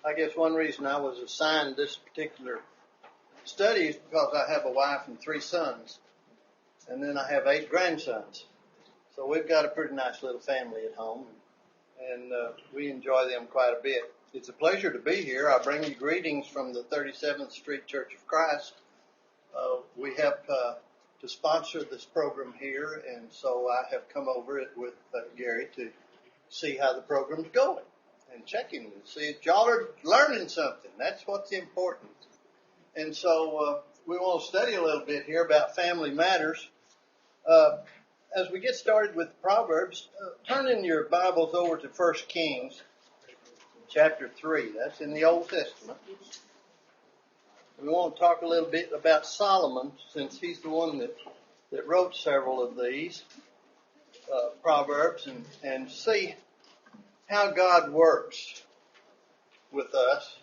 I guess one reason I was assigned this particular study is because I have a wife and 3 sons, and then I have 8 grandsons. So we've got a pretty nice little family at home, and we enjoy them quite a bit. It's a pleasure to be here. I bring you greetings from the 37th Street Church of Christ. We have to sponsor this program here, and so I have come over it with Gary to see how the program's going and checking and see if y'all are learning something. That's what's important. And so we want to study a little bit here about family matters. As we get started with Proverbs, turn in your Bibles over to 1 Kings chapter 3. That's in the Old Testament. We want to talk a little bit about Solomon, since he's the one that wrote several of these Proverbs, and see how God works with us.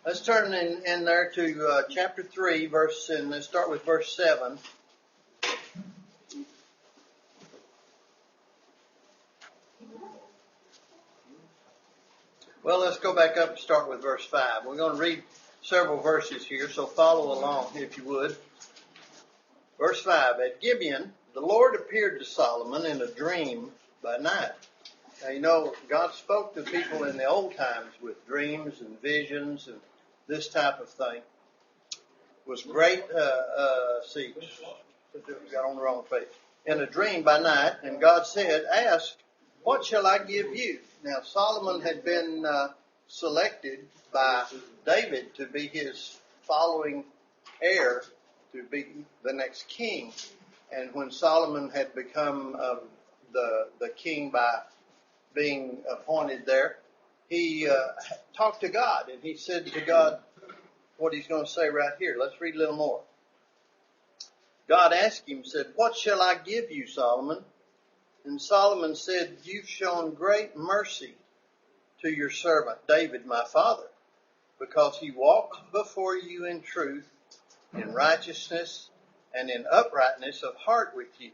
Let's turn in there to chapter 3, and let's start with verse 7. Well, let's go back up and start with verse 5. We're going to read several verses here, so follow along if you would. Verse 5, at Gibeon, the Lord appeared to Solomon in a dream by night. Now, you know, God spoke to people in the old times with dreams and visions and this type of thing. It was great, got on the wrong page. In a dream by night, and God said, ask, what shall I give you? Now, Solomon had been selected by David to be his following heir, to be the next king. And when Solomon had become the king by being appointed there, he talked to God, and he said to God what he's going to say right here. Let's read a little more. God asked him, said, what shall I give you, Solomon? And Solomon said, you've shown great mercy to your servant David, my father, because he walked before you in truth, in righteousness, and in uprightness of heart with you.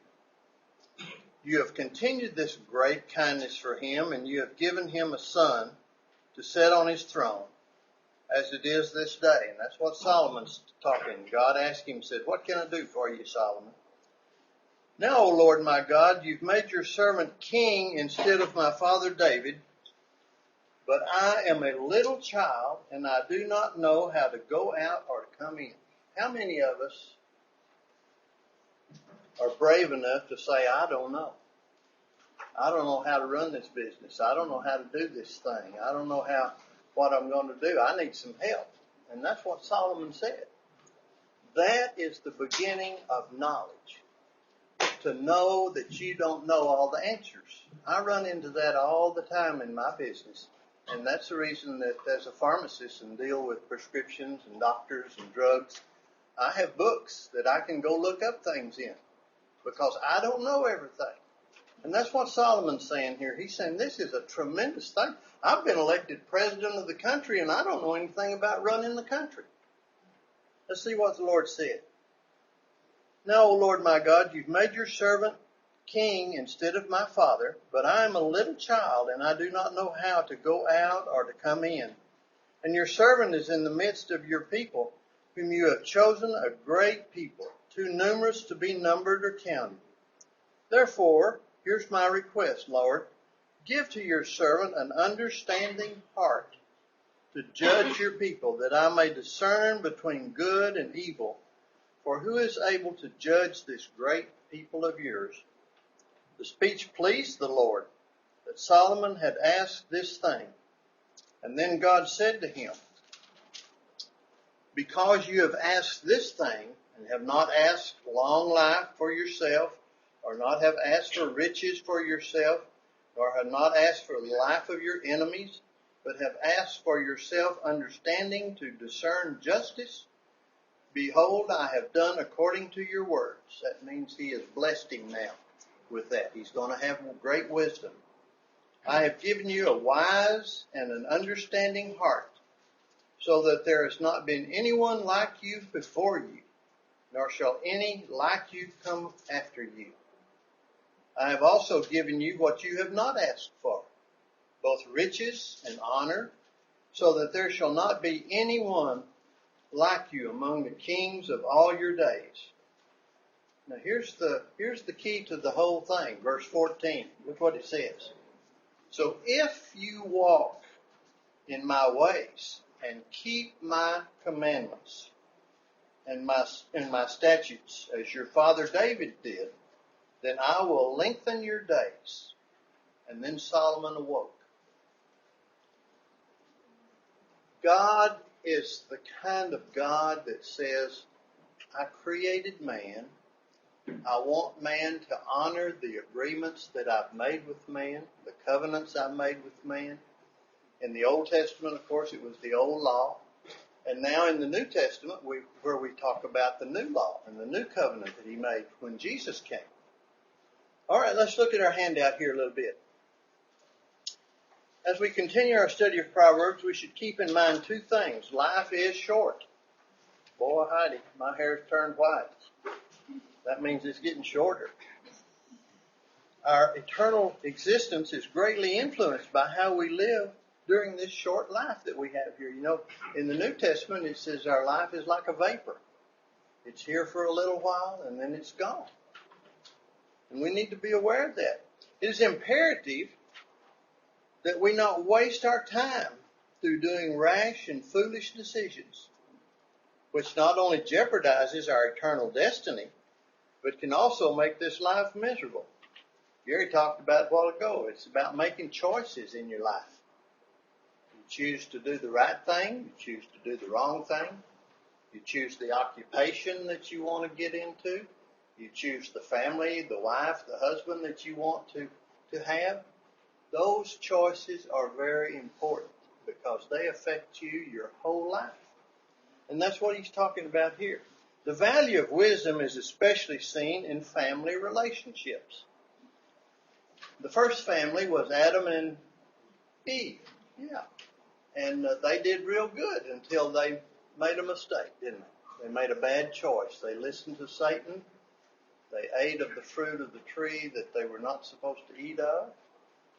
You have continued this great kindness for him, and you have given him a son to sit on his throne, as it is this day. And that's what Solomon's talking. God asked him, said, what can I do for you, Solomon? Now, O Lord my God, you've made your servant king instead of my father David, but I am a little child, and I do not know how to go out or to come in. How many of us are brave enough to say, I don't know. I don't know how to run this business. I don't know how to do this thing. I don't know what I'm going to do. I need some help. And that's what Solomon said. That is the beginning of knowledge. To know that you don't know all the answers. I run into that all the time in my business. And that's the reason that as a pharmacist and deal with prescriptions and doctors and drugs, I have books that I can go look up things in, because I don't know everything. And that's what Solomon's saying here. He's saying this is a tremendous thing. I've been elected president of the country, and I don't know anything about running the country. Let's see what the Lord said. Now, O Lord my God, you've made your servant king instead of my father, but I am a little child, and I do not know how to go out or to come in. And your servant is in the midst of your people, whom you have chosen, a great people, too numerous to be numbered or counted. Therefore, here's my request, Lord. Give to your servant an understanding heart to judge your people, that I may discern between good and evil. For who is able to judge this great people of yours? The speech pleased the Lord, that Solomon had asked this thing. And then God said to him, because you have asked this thing, and have not asked long life for yourself, or not have asked for riches for yourself, nor have not asked for the life of your enemies, but have asked for yourself understanding to discern justice, behold, I have done according to your words. That means he has blessed him now with that. He's going to have great wisdom. I have given you a wise and an understanding heart, so that there has not been anyone like you before you, nor shall any like you come after you. I have also given you what you have not asked for, both riches and honor, so that there shall not be anyone like you among the kings of all your days. Now here's the key to the whole thing. Verse 14. Look what it says. So if you walk in my ways and keep my commandments and my statutes, as your father David did, then I will lengthen your days. And then Solomon awoke. God is the kind of God that says, I created man. I want man to honor the agreements that I've made with man, the covenants I've made with man. In the Old Testament, of course, it was the old law. And now in the New Testament, where we talk about the new law and the new covenant that he made when Jesus came. All right, let's look at our handout here a little bit. As we continue our study of Proverbs, we should keep in mind two things. Life is short. Boy, Heidi, my hair's turned white. That means it's getting shorter. Our eternal existence is greatly influenced by how we live during this short life that we have here. You know, in the New Testament, it says our life is like a vapor. It's here for a little while, and then it's gone. And we need to be aware of that. It is imperative that we not waste our time through doing rash and foolish decisions, which not only jeopardizes our eternal destiny, but can also make this life miserable. Gary talked about it a while ago. It's about making choices in your life. You choose to do the right thing. You choose to do the wrong thing. You choose the occupation that you want to get into. You choose the family, the wife, the husband that you want to have. Those choices are very important because they affect you your whole life. And that's what he's talking about here. The value of wisdom is especially seen in family relationships. The first family was Adam and Eve. Yeah. And they did real good until they made a mistake, didn't they? They made a bad choice. They listened to Satan. They ate of the fruit of the tree that they were not supposed to eat of.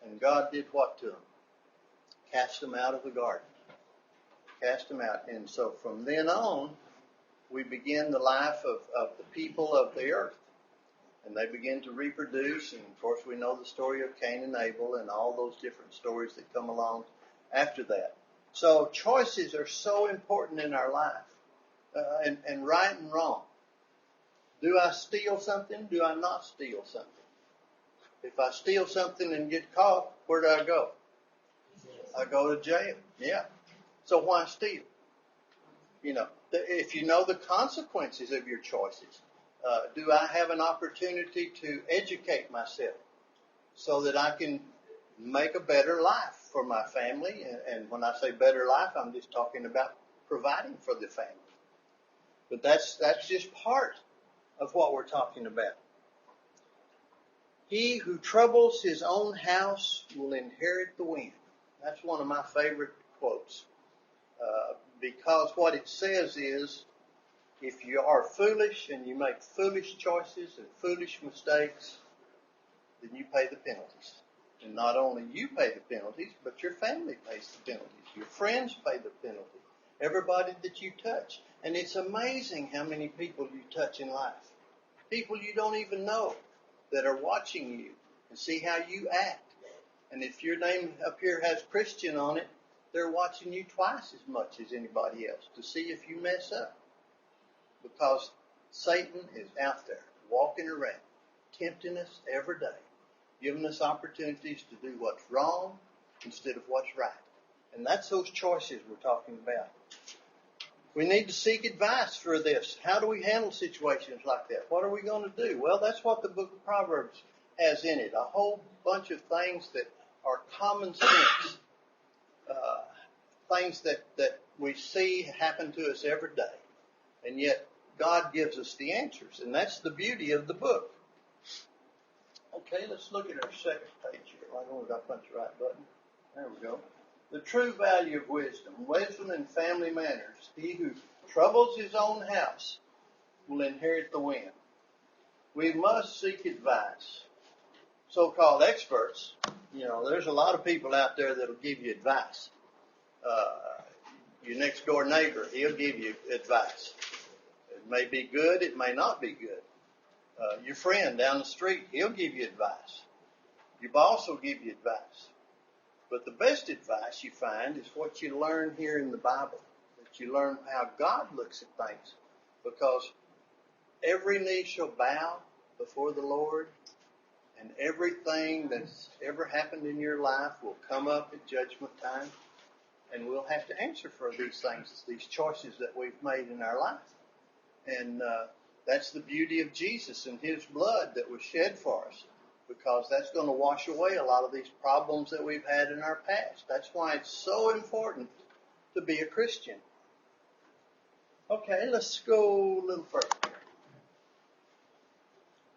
And God did what to them? Cast them out of the garden. Cast them out. And so from then on, we begin the life of the people of the earth. And they begin to reproduce. And of course, we know the story of Cain and Abel and all those different stories that come along after that. So choices are so important in our life. And right and wrong. Do I steal something? Do I not steal something? If I steal something and get caught, where do I go? I go to jail. Yeah. So why steal? You know, if you know the consequences of your choices, do I have an opportunity to educate myself so that I can make a better life for my family? And when I say better life, I'm just talking about providing for the family. But that's just part of what we're talking about. He who troubles his own house will inherit the wind. That's one of my favorite quotes. Because what it says is, if you are foolish and you make foolish choices and foolish mistakes, then you pay the penalties. And not only you pay the penalties, but your family pays the penalties. Your friends pay the penalty. Everybody that you touch. And it's amazing how many people you touch in life. People you don't even know that are watching you and see how you act. And if your name up here has Christian on it, they're watching you twice as much as anybody else to see if you mess up. Because Satan is out there walking around, tempting us every day, giving us opportunities to do what's wrong instead of what's right. And that's those choices we're talking about. We need to seek advice for this. How do we handle situations like that? What are we going to do? Well, that's what the book of Proverbs has in it. A whole bunch of things that are common sense. Things that we see happen to us every day. And yet, God gives us the answers. And that's the beauty of the book. Okay, let's look at our second page here. I don't know if I punched the right button. There we go. The true value of wisdom. Wisdom in family manners. He who troubles his own house will inherit the wind. We must seek advice. So-called experts, there's a lot of people out there that'll give you advice. Your next door neighbor, he'll give you advice. It may be good, it may not be good. Your friend down the street, he'll give you advice. Your boss will give you advice. But the best advice you find is what you learn here in the Bible, that you learn how God looks at things. Because every knee shall bow before the Lord, and everything that's ever happened in your life will come up at judgment time, and we'll have to answer for these things, these choices that we've made in our life. And that's the beauty of Jesus and his blood that was shed for us, because that's going to wash away a lot of these problems that we've had in our past. That's why it's so important to be a Christian. Okay, let's go a little further.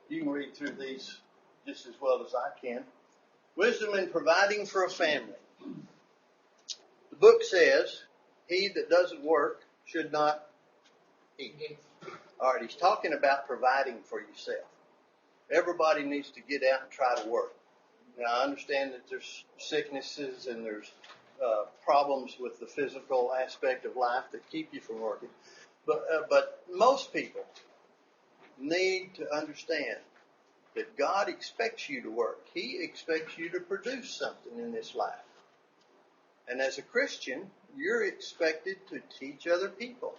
You can read through these just as well as I can. Wisdom in providing for a family. The book says, he that doesn't work should not eat. All right, he's talking about providing for yourself. Everybody needs to get out and try to work. Now, I understand that there's sicknesses and there's problems with the physical aspect of life that keep you from working. But most people need to understand that God expects you to work. He expects you to produce something in this life. And as a Christian, you're expected to teach other people.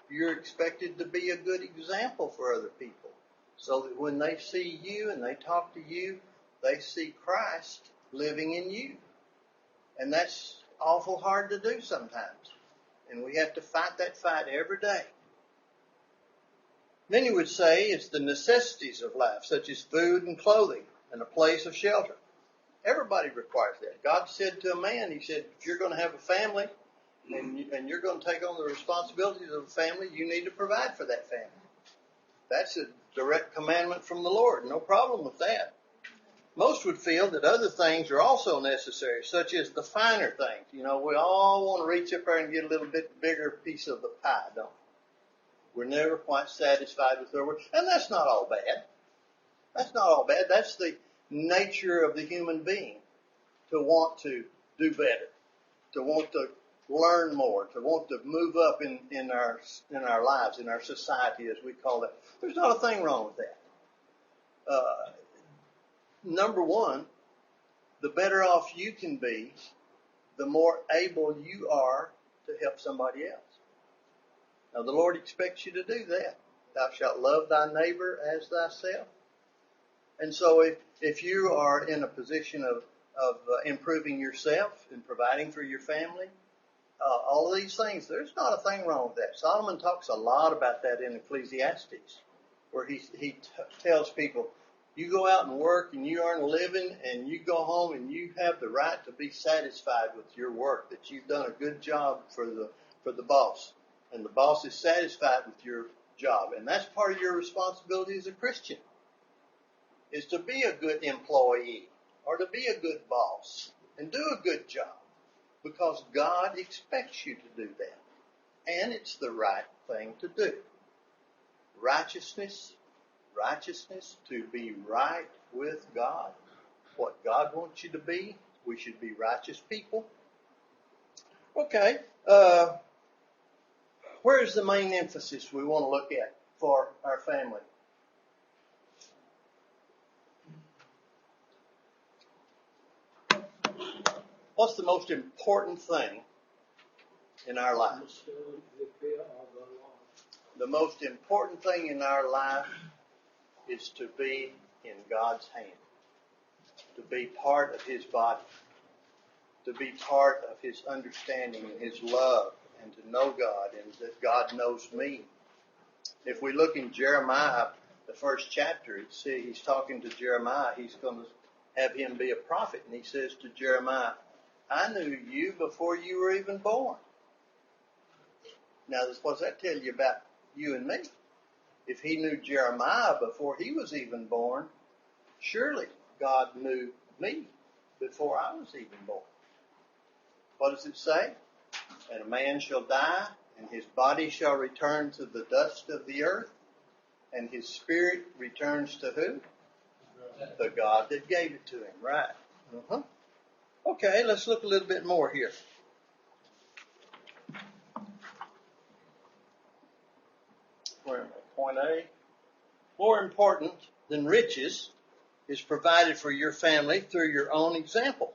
You're expected to be a good example for other people, so that when they see you and they talk to you, they see Christ living in you. And that's awful hard to do sometimes. And we have to fight that fight every day. Many would say it's the necessities of life, such as food and clothing and a place of shelter. Everybody requires that. God said to a man, he said, if you're going to have a family and you're going to take on the responsibilities of a family, you need to provide for that family. That's a direct commandment from the Lord. No problem with that. Most would feel that other things are also necessary, such as the finer things. We all want to reach up there and get a little bit bigger piece of the pie, don't we? We're never quite satisfied with our work. And that's not all bad. That's not all bad. That's the nature of the human being, to want to do better, to want to learn more, to want to move up in our lives, in our society, as we call it. There's not a thing wrong with that. Number one, the better off you can be, the more able you are to help somebody else. Now, the Lord expects you to do that. Thou shalt love thy neighbor as thyself. And so if you are in a position of improving yourself and providing for your family, all of these things, there's not a thing wrong with that. Solomon talks a lot about that in Ecclesiastes, where he tells people, you go out and work and you earn a living and you go home and you have the right to be satisfied with your work, that you've done a good job for the boss. And the boss is satisfied with your job. And that's part of your responsibility as a Christian, is to be a good employee or to be a good boss and do a good job, because God expects you to do that. And it's the right thing to do. Righteousness, to be right with God, what God wants you to be. We should be righteous people. Okay, where's the main emphasis we want to look at for our family? What's the most important thing in our lives? The most important thing in our life is to be in God's hand, to be part of his body, to be part of his understanding and his love, and to know God, and that God knows me. If we look in Jeremiah, the first chapter, he's talking to Jeremiah. He's going to have him be a prophet, and he says to Jeremiah, I knew you before you were even born. Now, what does that tell you about you and me? If he knew Jeremiah before he was even born, surely God knew me before I was even born. What what does it say? And a man shall die, and his body shall return to the dust of the earth, and his spirit returns to who? The God that gave it to him. Right. Uh-huh. Okay, let's look a little bit more here. Where am I? Point A. More important than riches is provided for your family through your own example.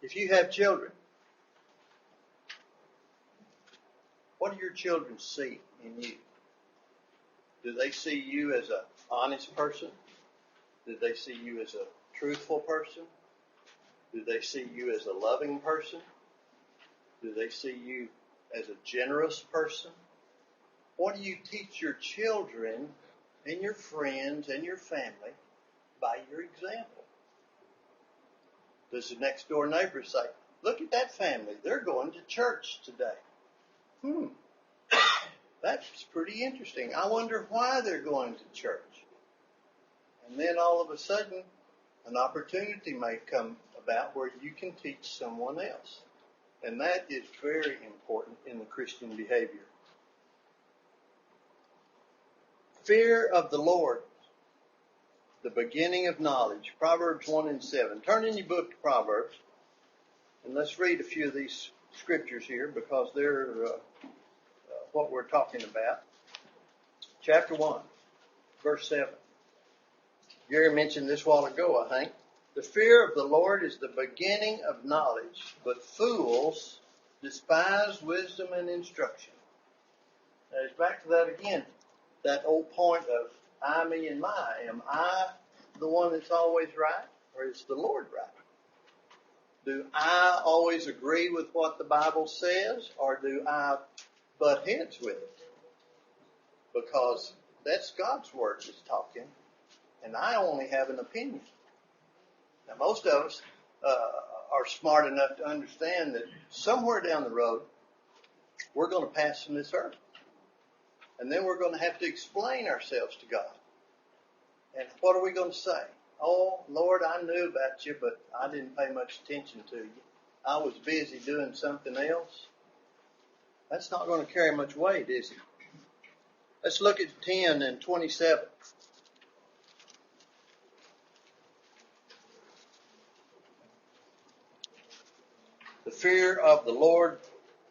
If you have children, what do your children see in you? Do they see you as an honest person? Do they see you as a truthful person? Do they see you as a loving person? Do they see you as a generous person? What do you teach your children and your friends and your family by your example? Does the next door neighbor say, look at that family, they're going to church today? That's pretty interesting. I wonder why they're going to church. And then all of a sudden, an opportunity may come about where you can teach someone else. And that is very important in the Christian behavior. Fear of the Lord, the beginning of knowledge. Proverbs 1:7. Turn in your book to Proverbs, and let's read a few of these scriptures here because they're what we're talking about. Chapter 1, verse 7. Gary mentioned this a while ago, I think. The fear of the Lord is the beginning of knowledge, but fools despise wisdom and instruction. Now, it's back to that again. That old point of I, me, and my. Am I the one that's always right, or is the Lord right? Do I always agree with what the Bible says, or do I butt heads with it? Because that's God's word that's talking, and I only have an opinion. Now, most of us are smart enough to understand that somewhere down the road, we're going to pass from this earth. And then we're going to have to explain ourselves to God. And what are we going to say? Oh, Lord, I knew about you, but I didn't pay much attention to you. I was busy doing something else. That's not going to carry much weight, is it? Let's look at 10 and 27. The fear of the Lord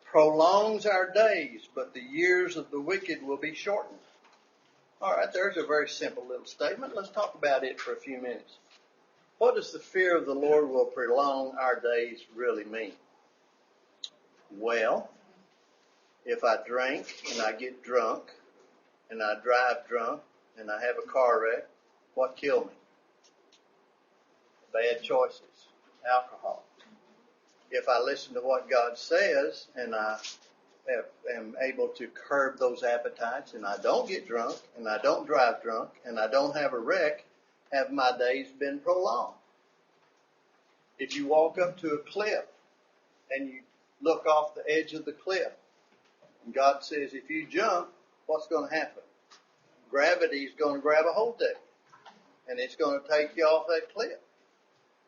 prolongs our days, but the years of the wicked will be shortened. All right, there's a very simple little statement. Let's talk about it for a few minutes. What does the fear of the Lord will prolong our days really mean? Well, if I drink and I get drunk and I drive drunk and I have a car wreck, what killed me? Bad choices, alcohol. If I listen to what God says and I am able to curb those appetites and I don't get drunk and I don't drive drunk and I don't have a wreck, have my days been prolonged? If you walk up to a cliff and you look off the edge of the cliff and God says if you jump, what's going to happen? Gravity is going to grab a hold of you and it's going to take you off that cliff.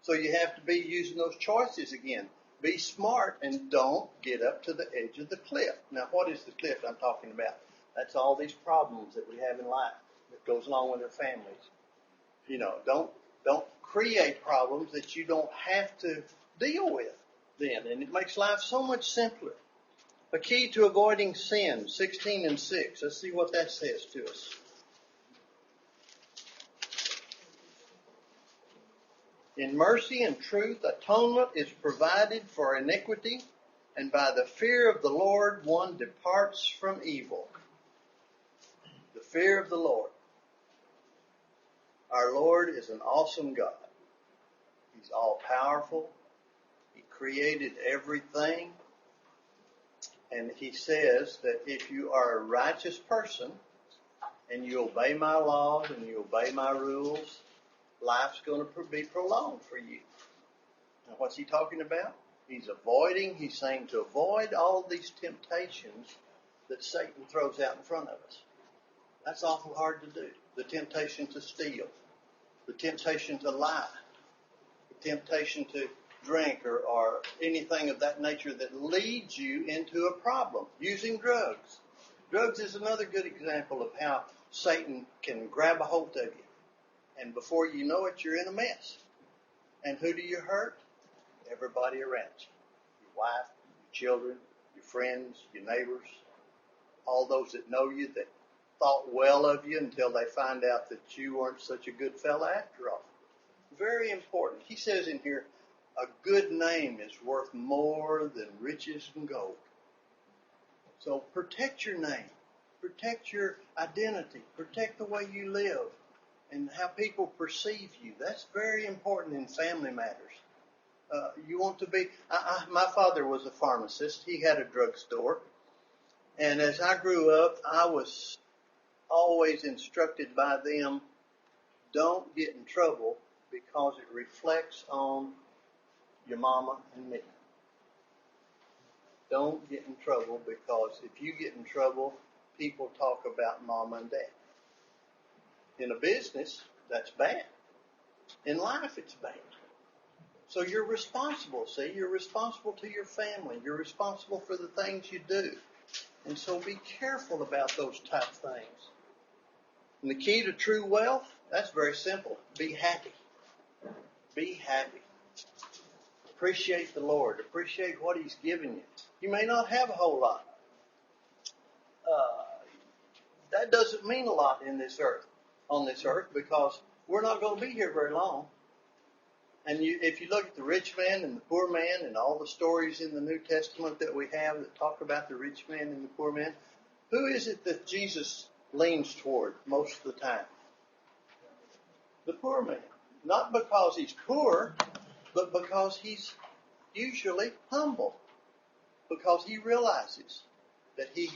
So you have to be using those choices again. Be smart and don't get up to the edge of the cliff. Now, what is the cliff I'm talking about? That's all these problems that we have in life that goes along with our families. You know, don't create problems that you don't have to deal with then. And it makes life so much simpler. A key to avoiding sin, 16 and 6. Let's see what that says to us. In mercy and truth, atonement is provided for iniquity, and by the fear of the Lord, one departs from evil. The fear of the Lord. Our Lord is an awesome God. He's all-powerful. He created everything. And he says that if you are a righteous person, and you obey my laws, and you obey my rules, life's going to be prolonged for you. Now, what's he talking about? He's saying to avoid all these temptations that Satan throws out in front of us. That's awful hard to do. The temptation to steal, the temptation to lie, the temptation to drink or anything of that nature that leads you into a problem. Using drugs. Drugs is another good example of how Satan can grab a hold of you. And before you know it, you're in a mess. And who do you hurt? Everybody around you. Your wife, your children, your friends, your neighbors, all those that know you, that thought well of you until they find out that you weren't such a good fella after all. Very important. He says in here, a good name is worth more than riches and gold. So protect your name. Protect your identity. Protect the way you live and how people perceive you. That's very important in family matters. You want to be... my father was a pharmacist. He had a drugstore. And as I grew up, I was always instructed by them, don't get in trouble because it reflects on your mama and me. Don't get in trouble because if you get in trouble, people talk about mama and dad. In a business, that's bad. In life, it's bad. So you're responsible, see? You're responsible to your family. You're responsible for the things you do. And so be careful about those type of things. And the key to true wealth, that's very simple. Be happy. Be happy. Appreciate the Lord. Appreciate what He's given you. You may not have a whole lot. That doesn't mean a lot on this earth, because we're not going to be here very long. And if you look at the rich man and the poor man and all the stories in the New Testament that we have that talk about the rich man and the poor man, who is it that Jesus leans toward most of the time? The poor man. Not because he's poor, but because he's usually humble. Because he realizes that he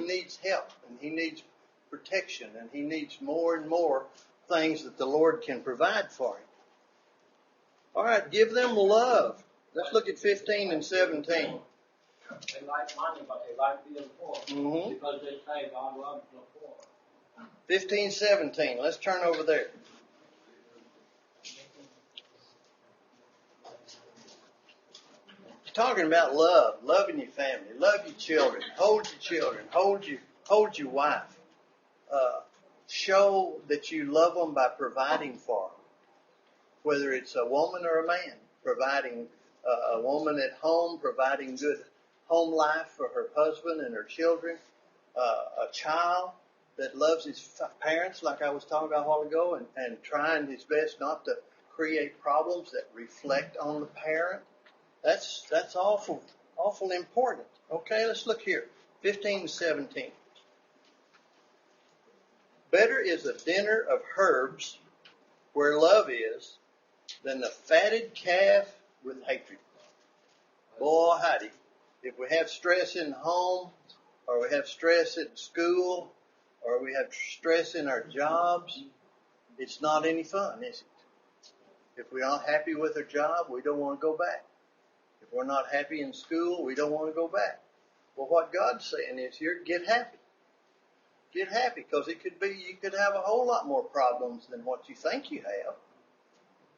needs help and he needs protection and he needs more and more things that the Lord can provide for him. All right, give them love. Let's look at 15 and 17. They like money, but they like being poor. Mm-hmm. Because they say God loves the poor. 15, 17. Let's turn over there. Talking about love, loving your family, love your children, hold your children, hold your wife. Show that you love them by providing for them. Whether it's a woman or a man, providing a woman at home, providing good home life for her husband and her children, a child that loves his parents, like I was talking about a while ago, and trying his best not to create problems that reflect on the parent. That's awful important. Okay, let's look here. 15 and 17. Better is a dinner of herbs where love is than the fatted calf with hatred. Boy, howdy. If we have stress in home, or we have stress at school, or we have stress in our jobs, it's not any fun, is it? If we're not happy with our job, we don't want to go back. If we're not happy in school, we don't want to go back. Well, what God's saying is here, get happy. Get happy, because you could have a whole lot more problems than what you think you have.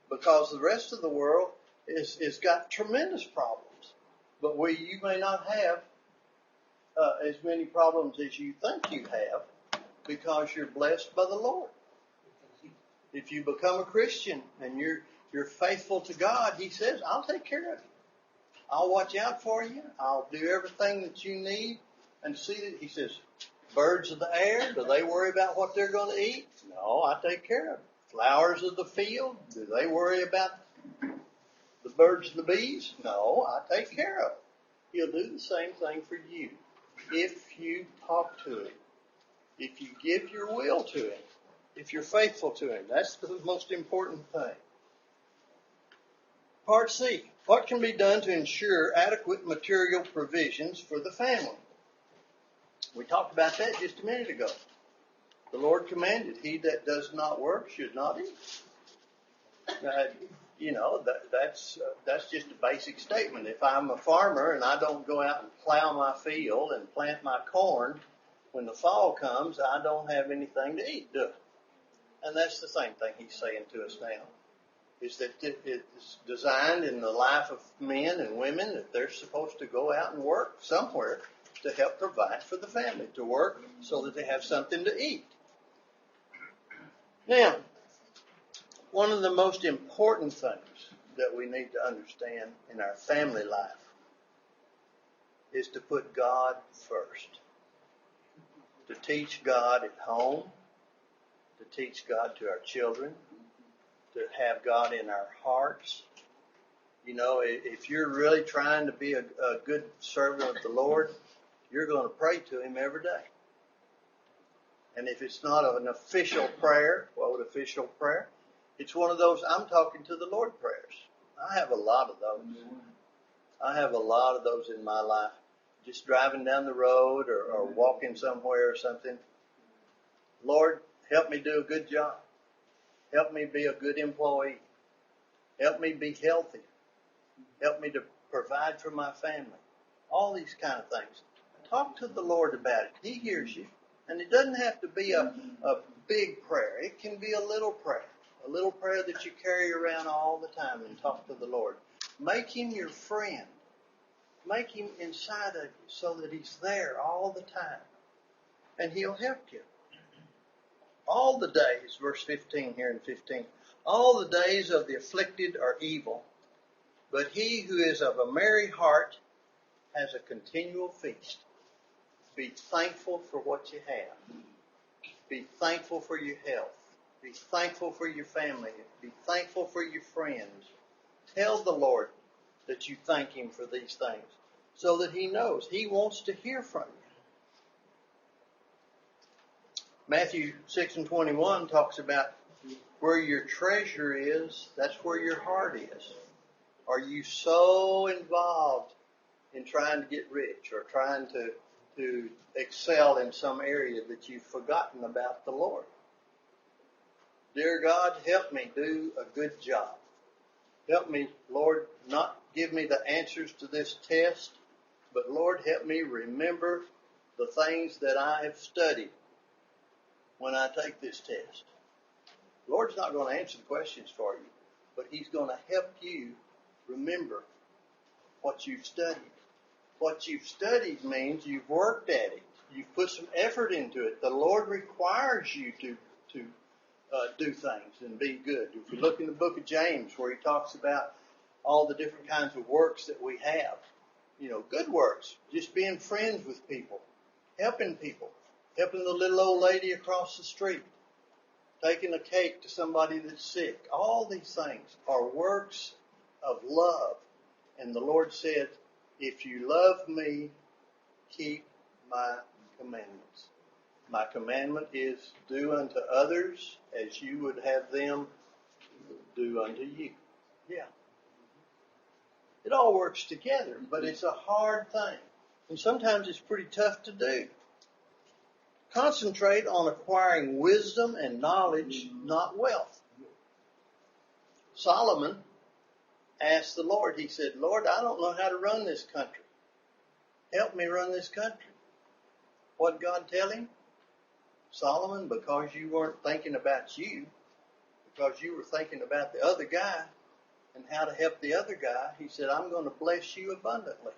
Because the rest of the world is got tremendous problems. But you may not have as many problems as you think you have, because you're blessed by the Lord. If you become a Christian and you're faithful to God, He says, I'll take care of you. I'll watch out for you. I'll do everything that you need. And see that He says, birds of the air, do they worry about what they're going to eat? No, I take care of them. Flowers of the field, do they worry about the birds and the bees? No, I take care of them. He'll do the same thing for you if you talk to Him, if you give your will to Him, if you're faithful to Him. That's the most important thing. Part C. What can be done to ensure adequate material provisions for the family? We talked about that just a minute ago. The Lord commanded, he that does not work should not eat. That's just a basic statement. If I'm a farmer and I don't go out and plow my field and plant my corn, when the fall comes, I don't have anything to eat, do I? And that's the same thing He's saying to us now. is that it's designed in the life of men and women that they're supposed to go out and work somewhere to help provide for the family, to work so that they have something to eat. Now, one of the most important things that we need to understand in our family life is to put God first. To teach God at home, to teach God to our children, to have God in our hearts. You know, if you're really trying to be a good servant of the Lord, you're going to pray to Him every day. And if it's not an official prayer, official prayer? It's one of those I'm talking to the Lord prayers. I have a lot of those. I have a lot of those in my life. Just driving down the road or walking somewhere or something. Lord, help me do a good job. Help me be a good employee. Help me be healthy. Help me to provide for my family. All these kind of things. Talk to the Lord about it. He hears you. And it doesn't have to be a big prayer. It can be a little prayer. A little prayer that you carry around all the time and talk to the Lord. Make Him your friend. Make Him inside of you so that He's there all the time. And He'll help you. All the days, verse 15 here in 15, all the days of the afflicted are evil, but he who is of a merry heart has a continual feast. Be thankful for what you have. Be thankful for your health. Be thankful for your family. Be thankful for your friends. Tell the Lord that you thank Him for these things so that He knows. He wants to hear from you. Matthew 6:21 talks about where your treasure is, that's where your heart is. Are you so involved in trying to get rich or trying to excel in some area that you've forgotten about the Lord? Dear God, help me do a good job. Help me, Lord, not give me the answers to this test, but Lord, help me remember the things that I have studied when I take this test. The Lord's not going to answer the questions for you, but He's going to help you remember what you've studied. What you've studied means you've worked at it. You've put some effort into it. The Lord requires you to do things and be good. If you look in the book of James where he talks about all the different kinds of works that we have, you know, good works, just being friends with people, helping the little old lady across the street, taking a cake to somebody that's sick. All these things are works of love. And the Lord said, if you love me, keep my commandments. My commandment is do unto others as you would have them do unto you. Yeah. It all works together, but it's a hard thing. And sometimes it's pretty tough to do. Concentrate on acquiring wisdom and knowledge, not wealth. Solomon asked the Lord, he said, Lord, I don't know how to run this country. Help me run this country. What did God tell him? Solomon, because you weren't thinking about you, because you were thinking about the other guy and how to help the other guy, he said, I'm going to bless you abundantly.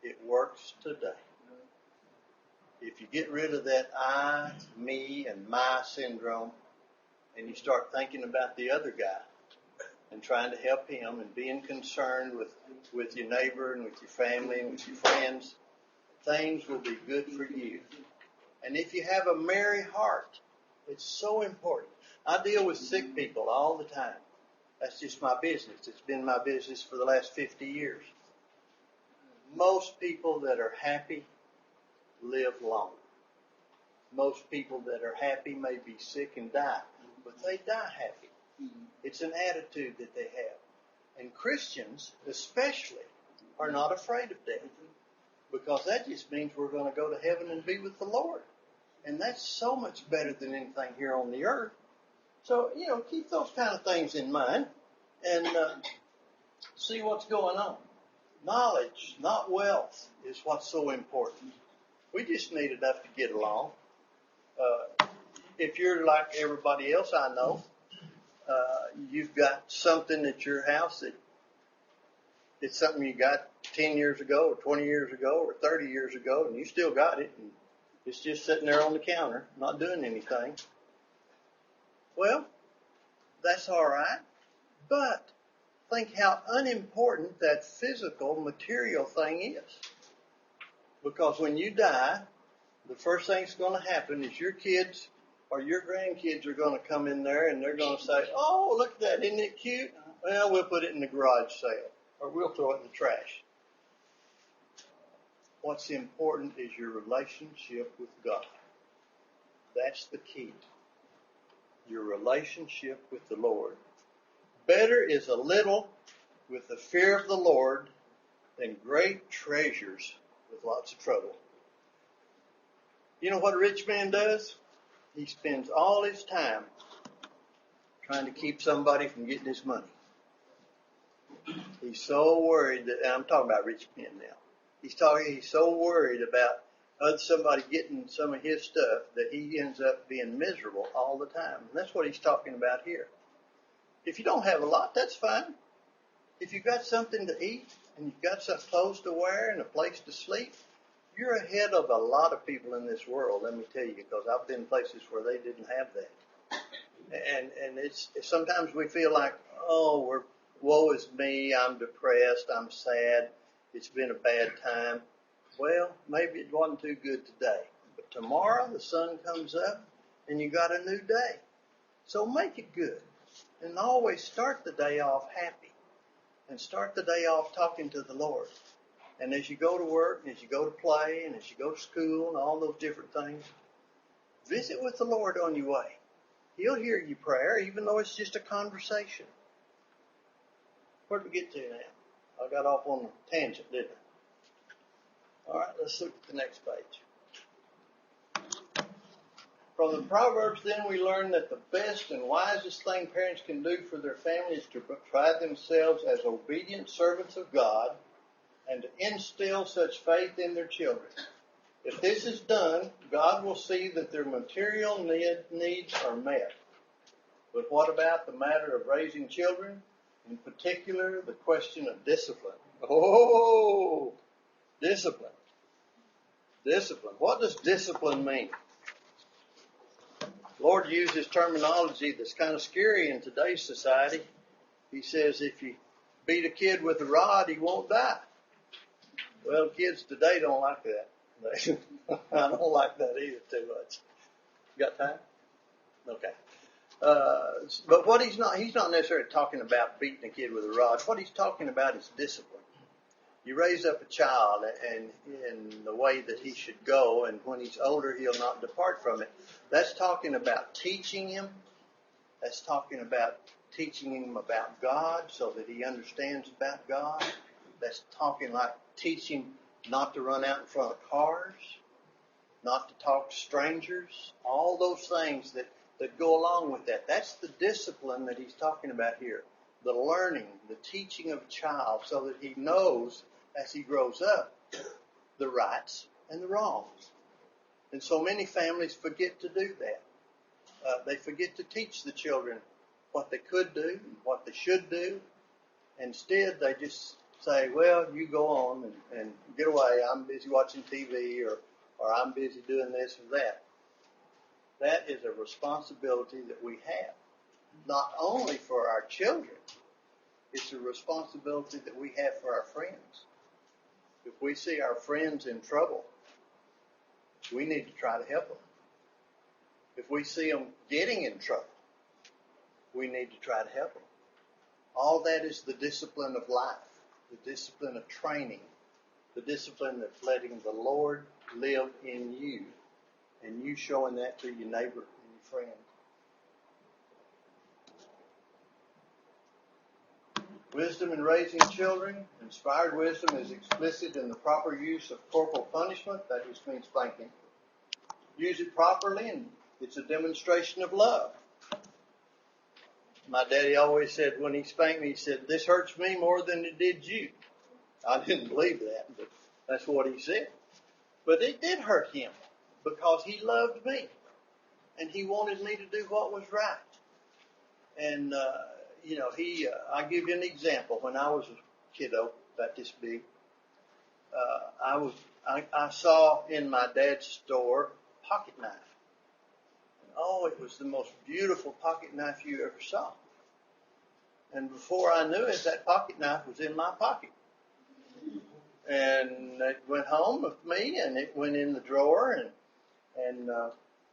It works today. If you get rid of that I, me, and my syndrome, and you start thinking about the other guy and trying to help him and being concerned with your neighbor and with your family and with your friends, things will be good for you. And if you have a merry heart, it's so important. I deal with sick people all the time. That's just my business. It's been my business for the last 50 years. Most people that are happy live long. Most people that are happy may be sick and die, but they die happy. It's an attitude that they have. And Christians, especially, are not afraid of death, because that just means we're going to go to heaven and be with the Lord. And that's so much better than anything here on the earth. So, keep those kind of things in mind and see what's going on. Knowledge, not wealth, is what's so important. We just need enough to get along. If you're like everybody else I know, you've got something at your house that it's something you got 10 years ago or 20 years ago or 30 years ago, and you still got it, and it's just sitting there on the counter, not doing anything. Well, that's all right, but think how unimportant that physical, material thing is. Because when you die, the first thing that's going to happen is your kids or your grandkids are going to come in there and they're going to say, oh, look at that, isn't it cute? Well, we'll put it in the garage sale, or we'll throw it in the trash. What's important is your relationship with God. That's the key. Your relationship with the Lord. Better is a little with the fear of the Lord than great treasures with lots of trouble. You know what a rich man does? He spends all his time trying to keep somebody from getting his money. He's so worried that, and I'm talking about rich men now. He's so worried about somebody getting some of his stuff that he ends up being miserable all the time. And that's what he's talking about here. If you don't have a lot, that's fine. If you've got something to eat and you've got some clothes to wear and a place to sleep, you're ahead of a lot of people in this world, let me tell you, because I've been places where they didn't have that. And it's sometimes we feel like, oh, woe is me, I'm depressed, I'm sad, it's been a bad time. Well, maybe it wasn't too good today. But tomorrow the sun comes up and you got a new day. So make it good. And always start the day off happy. And start the day off talking to the Lord. And as you go to work, and as you go to play, and as you go to school, and all those different things, visit with the Lord on your way. He'll hear your prayer, even though it's just a conversation. Where did we get to now? I got off on a tangent, didn't I? All right, let's look at the next page. From the Proverbs, then, we learn that the best and wisest thing parents can do for their family is to try themselves as obedient servants of God and to instill such faith in their children. If this is done, God will see that their material needs are met. But what about the matter of raising children? In particular, the question of discipline. Oh, discipline. Discipline. What does discipline mean? The Lord uses terminology that's kind of scary in today's society. He says if you beat a kid with a rod, he won't die. Well, kids today don't like that. I don't like that either too much. You got time? Okay. But what he's not necessarily talking about beating a kid with a rod. What he's talking about is discipline. You raise up a child and in the way that he should go, and when he's older, he'll not depart from it. That's talking about teaching him. That's talking about teaching him about God so that he understands about God. That's talking like teaching not to run out in front of cars, not to talk to strangers, all those things that go along with that. That's the discipline that he's talking about here. The learning, the teaching of a child so that he knows as he grows up the rights and the wrongs. And so many families forget to do that. They forget to teach the children what they could do and what they should do. Instead, they just say, well, you go on and get away. I'm busy watching TV or I'm busy doing this or that. That is a responsibility that we have, not only for our children. It's a responsibility that we have for our friends. If we see our friends in trouble, we need to try to help them. If we see them getting in trouble, we need to try to help them. All that is the discipline of life, the discipline of training, the discipline of letting the Lord live in you, and you showing that to your neighbor and your friend. Wisdom in raising children. Inspired wisdom is explicit in the proper use of corporal punishment. That just means spanking. Use it properly, and it's a demonstration of love. My daddy always said when he spanked me, he said, this hurts me more than it did you. I didn't believe that, but that's what he said. But it did hurt him because he loved me, and he wanted me to do what was right. And I'll give you an example. When I was a kiddo, about this big, I saw in my dad's store a pocket knife. Oh, it was the most beautiful pocket knife you ever saw. And before I knew it, that pocket knife was in my pocket. And it went home with me, and it went in the drawer. And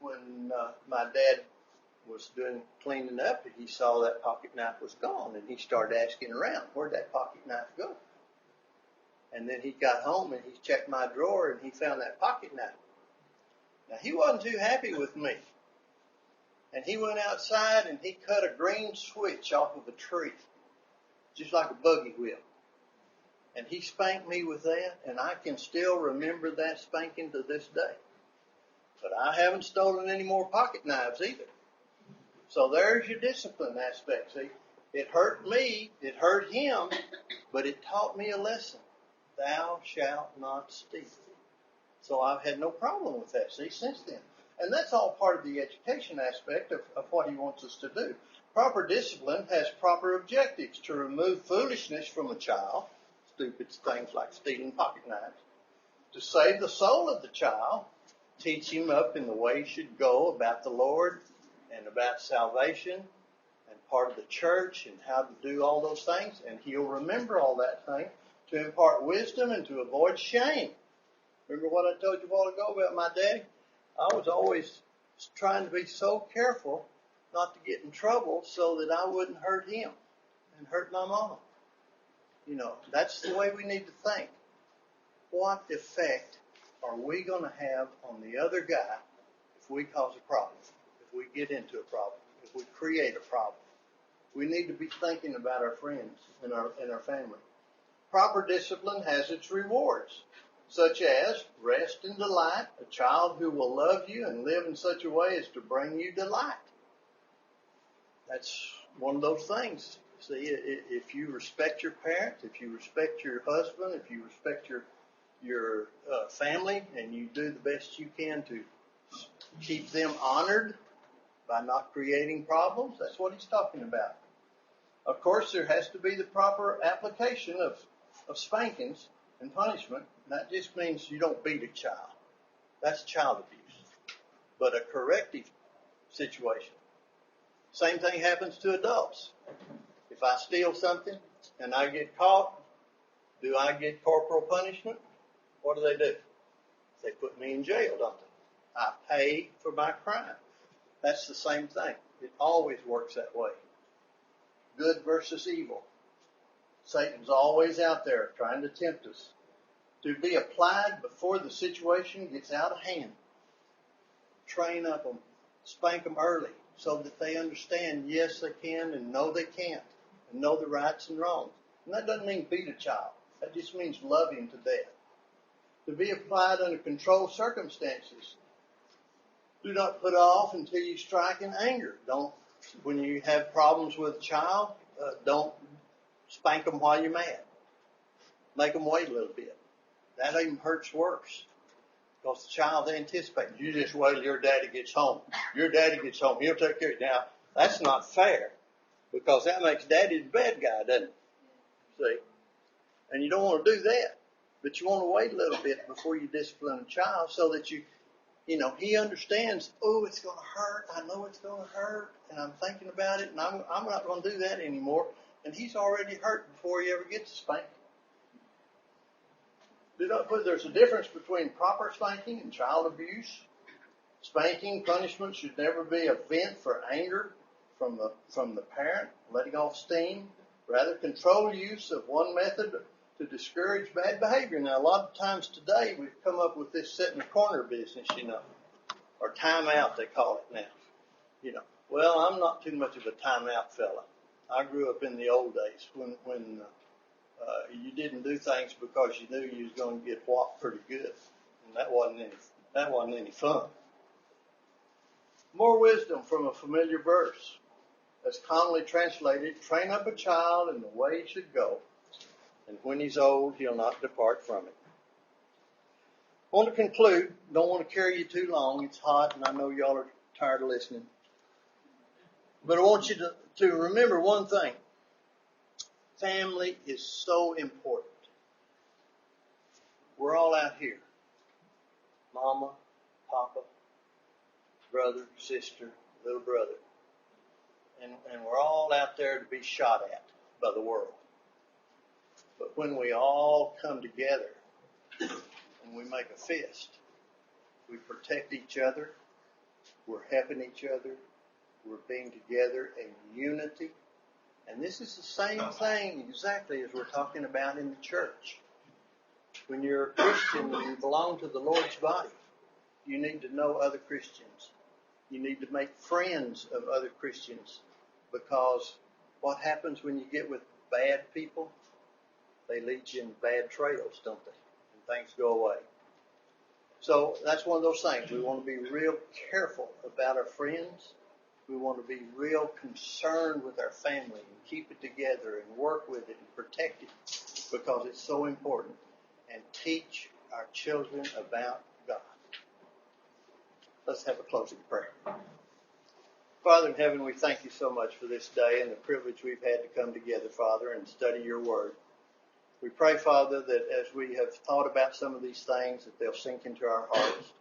when my dad was doing cleaning up, he saw that pocket knife was gone, and he started asking around, where'd that pocket knife go? And then he got home and he checked my drawer and he found that pocket knife. Now he wasn't too happy with me. And he went outside and he cut a green switch off of a tree, just like a buggy whip. And he spanked me with that, and I can still remember that spanking to this day. But I haven't stolen any more pocket knives either. So there's your discipline aspect. See, it hurt me, it hurt him, but it taught me a lesson. Thou shalt not steal. So I've had no problem with that, see, since then. And that's all part of the education aspect of what he wants us to do. Proper discipline has proper objectives: to remove foolishness from a child, stupid things like stealing pocket knives, to save the soul of the child, teach him up in the way he should go about the Lord and about salvation and part of the church and how to do all those things, and he'll remember all that thing, to impart wisdom and to avoid shame. Remember what I told you a while ago about my daddy? I was always trying to be so careful not to get in trouble so that I wouldn't hurt him and hurt my mama. That's the way we need to think. What effect are we going to have on the other guy if we cause a problem, if we get into a problem, if we create a problem? We need to be thinking about our friends and our family. Proper discipline has its rewards, such as rest and delight, a child who will love you and live in such a way as to bring you delight. That's one of those things. See, if you respect your parents, if you respect your husband, if you respect your family, and you do the best you can to keep them honored by not creating problems, that's what he's talking about. Of course, there has to be the proper application of spankings and punishment. That just means you don't beat a child. That's child abuse. But a corrective situation. Same thing happens to adults. If I steal something and I get caught, do I get corporal punishment? What do? They put me in jail, don't they? I pay for my crime. That's the same thing. It always works that way. Good versus evil. Satan's always out there trying to tempt us. To be applied before the situation gets out of hand. Train up them. Spank them early so that they understand yes they can and no they can't. And know the rights and wrongs. And that doesn't mean beat a child. That just means love him to death. To be applied under controlled circumstances. Do not put off until you strike in anger. When you have problems with a child, don't spank them while you're mad. Make them wait a little bit. That even hurts worse. Because the child anticipates. You just wait till your daddy gets home. Your daddy gets home. He'll take care of you. Now, that's not fair. Because that makes daddy the bad guy, doesn't it? See? And you don't want to do that. But you want to wait a little bit before you discipline a child so that he understands, oh, it's going to hurt. I know it's going to hurt. And I'm thinking about it. And I'm not going to do that anymore. And he's already hurt before he ever gets a spanking. There's a difference between proper spanking and child abuse. Spanking, punishment should never be a vent for anger from the parent, letting off steam. Rather, controlled use of one method to discourage bad behavior. Now, a lot of times today, we've come up with this sit in the corner business, or timeout, they call it now. Well, I'm not too much of a timeout fella. I grew up in the old days when you didn't do things because you knew you was going to get whopped pretty good, and that wasn't any fun. More wisdom from a familiar verse. As commonly translated, train up a child in the way he should go, and when he's old, he'll not depart from it. I want to conclude. Don't want to carry you too long. It's hot, and I know y'all are tired of listening. But I want you to remember one thing. Family is so important. We're all out here. Mama, Papa, brother, sister, little brother. And we're all out there to be shot at by the world. But when we all come together and we make a fist, we protect each other, we're helping each other, we're being together in unity. And this is the same thing exactly as we're talking about in the church. When you're a Christian and you belong to the Lord's body, you need to know other Christians. You need to make friends of other Christians, because what happens when you get with bad people? They lead you in bad trails, don't they? And things go away. So that's one of those things. We want to be real careful about our friends. We want to be real concerned with our family and keep it together and work with it and protect it, because it's so important. And teach our children about God. Let's have a closing prayer. Father in heaven, we thank you so much for this day and the privilege we've had to come together, Father, and study your word. We pray, Father, that as we have thought about some of these things, that they'll sink into our hearts,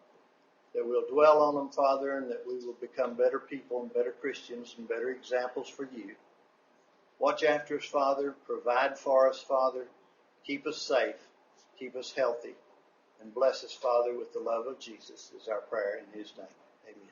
that we'll dwell on them, Father, and that we will become better people and better Christians and better examples for you. Watch after us, Father. Provide for us, Father. Keep us safe. Keep us healthy. And bless us, Father, with the love of Jesus is our prayer in his name. Amen.